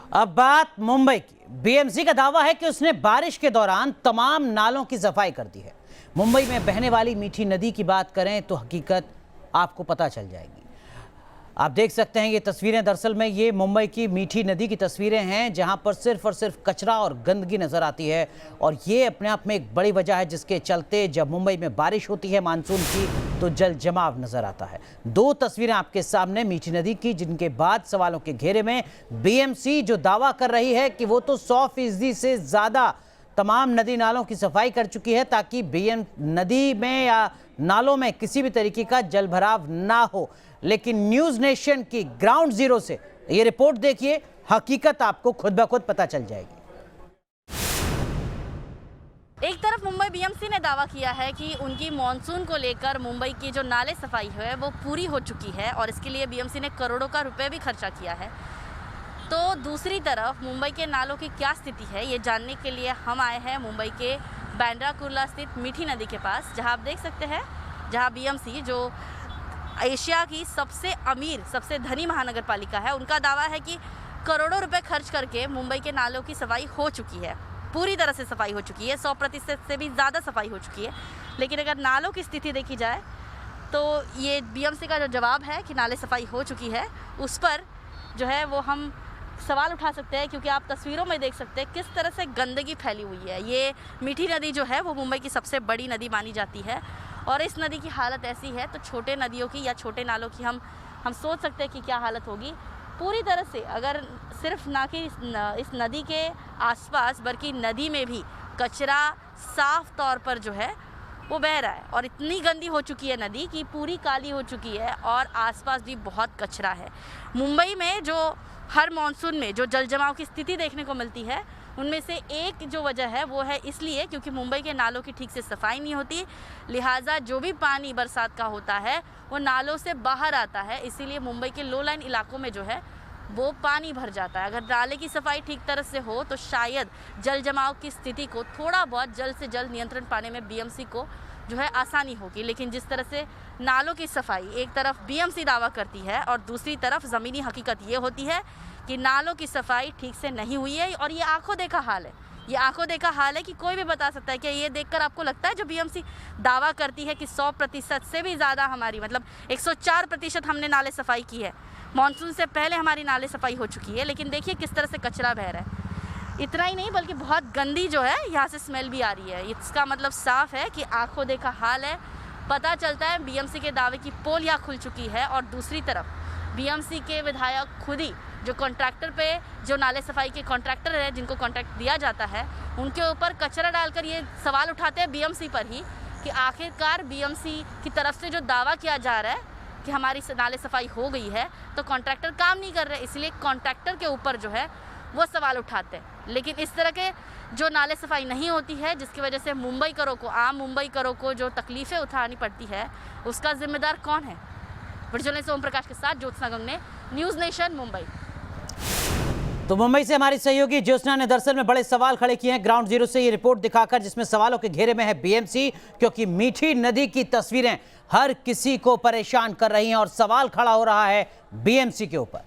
अब बात मुंबई की। बीएमसी का दावा है कि उसने बारिश के दौरान तमाम नालों की सफाई कर दी है। मुंबई में बहने वाली मीठी नदी की बात करें तो हकीकत आपको पता चल जाएगी। आप देख सकते हैं ये तस्वीरें, दरअसल में ये मुंबई की मीठी नदी की तस्वीरें हैं जहां पर सिर्फ और सिर्फ कचरा और गंदगी नजर आती है। और ये अपने आप में एक बड़ी वजह है जिसके चलते जब मुंबई में बारिश होती है मानसून की तो जल जमाव नजर आता है। दो तस्वीरें आपके सामने मीठी नदी की, जिनके बाद सवालों के घेरे में बीएमसी जो दावा कर रही है कि वो तो 100% से ज्यादा तमाम नदी नालों की सफाई कर चुकी है ताकि नदी में या नालों में किसी भी तरीके का जल भराव ना हो। लेकिन न्यूज नेशन की ग्राउंड जीरो से ये रिपोर्ट देखिए, हकीकत आपको खुद ब खुद पता चल जाएगी। एक तरफ मुंबई बीएमसी ने दावा किया है कि उनकी मॉनसून को लेकर मुंबई की जो नाले सफाई है वो पूरी हो चुकी है और इसके लिए बीएमसी ने करोड़ों का रुपए भी खर्चा किया है। तो दूसरी तरफ मुंबई के नालों की क्या स्थिति है ये जानने के लिए हम आए हैं मुंबई के बांद्रा कुर्ला स्थित मीठी नदी के पास, जहां आप देख सकते हैं जहां बीएमसी जो एशिया की सबसे अमीर सबसे धनी महानगर पालिका है, उनका दावा है कि करोड़ों रुपए खर्च करके मुंबई के नालों की सफाई हो चुकी है, पूरी तरह से सफाई हो चुकी है, 100% से भी ज़्यादा सफाई हो चुकी है। लेकिन अगर नालों की स्थिति देखी जाए तो ये बीएमसी का जो जवाब है कि नाले सफाई हो चुकी है, उस पर जो है वो हम सवाल उठा सकते हैं, क्योंकि आप तस्वीरों में देख सकते हैं किस तरह से गंदगी फैली हुई है। ये मीठी नदी जो है वो मुंबई की सबसे बड़ी नदी मानी जाती है और इस नदी की हालत ऐसी है तो छोटे नदियों की या छोटे नालों की हम सोच सकते हैं कि क्या हालत होगी। पूरी तरह से अगर सिर्फ ना कि इस नदी के आसपास बल्कि नदी में भी कचरा साफ तौर पर जो है वो बह रहा है और इतनी गंदी हो चुकी है नदी कि पूरी काली हो चुकी है और आसपास भी बहुत कचरा है। मुंबई में जो हर मॉनसून में जो जल जमाव की स्थिति देखने को मिलती है उनमें से एक जो वजह है वो है इसलिए क्योंकि मुंबई के नालों की ठीक से सफाई नहीं होती, लिहाजा जो भी पानी बरसात का होता है वो नालों से बाहर आता है, इसीलिए मुंबई के लो लाइन इलाकों में जो है वो पानी भर जाता है। अगर नाले की सफाई ठीक तरह से हो तो शायद जल जमाव की स्थिति को थोड़ा बहुत जल्द से जल्द नियंत्रण पाने में बीएमसी को जो है आसानी होगी। लेकिन जिस तरह से नालों की सफाई एक तरफ बीएमसी दावा करती है और दूसरी तरफ ज़मीनी हकीकत ये होती है कि नालों की सफाई ठीक से नहीं हुई है और ये आंखों देखा हाल है। ये आंखों देखा हाल है कि कोई भी बता सकता है कि ये देखकर आपको लगता है जो बीएमसी दावा करती है कि 100% से भी ज़्यादा हमारी मतलब 104% हमने नाले सफाई की है, मानसून से पहले हमारी नाले सफाई हो चुकी है। लेकिन देखिए किस तरह से कचरा बह रहा है। इतना ही नहीं बल्कि बहुत गंदी जो है यहाँ से स्मेल भी आ रही है। इसका मतलब साफ है कि आंखों देखा हाल है। पता चलता है बीएमसी के दावे की पोल यहाँ खुल चुकी है और दूसरी तरफ बीएमसी के विधायक खुद ही जो कॉन्ट्रैक्टर पे जो नाले सफाई के कॉन्ट्रैक्टर है जिनको कॉन्ट्रैक्ट दिया जाता है उनके ऊपर कचरा डालकर ये सवाल उठाते हैं बीएमसी पर ही कि आखिरकार बीएमसी की तरफ से जो दावा किया जा रहा है कि हमारी नाले सफाई हो गई है तो कॉन्ट्रैक्टर काम नहीं कर रहे, इसलिए कॉन्ट्रैक्टर के ऊपर जो है वो सवाल उठाते हैं। लेकिन इस तरह के जो नाले सफाई नहीं होती है जिसकी वजह से मुंबईकरों को आम मुंबईकरों को जो तकलीफ़ें उठानी पड़ती है उसका जिम्मेदार कौन है? जर्नलिस्ट ओम प्रकाश के साथ ज्योत्सना गंगने, न्यूज़ नेशन मुंबई। तो मुंबई से हमारी सहयोगी ज्योत्सना ने दरअसल में बड़े सवाल खड़े किए हैं ग्राउंड जीरो से ये रिपोर्ट दिखाकर, जिसमें सवालों के घेरे में है बीएमसी, क्योंकि मीठी नदी की तस्वीरें हर किसी को परेशान कर रही हैं और सवाल खड़ा हो रहा है बीएमसी के ऊपर।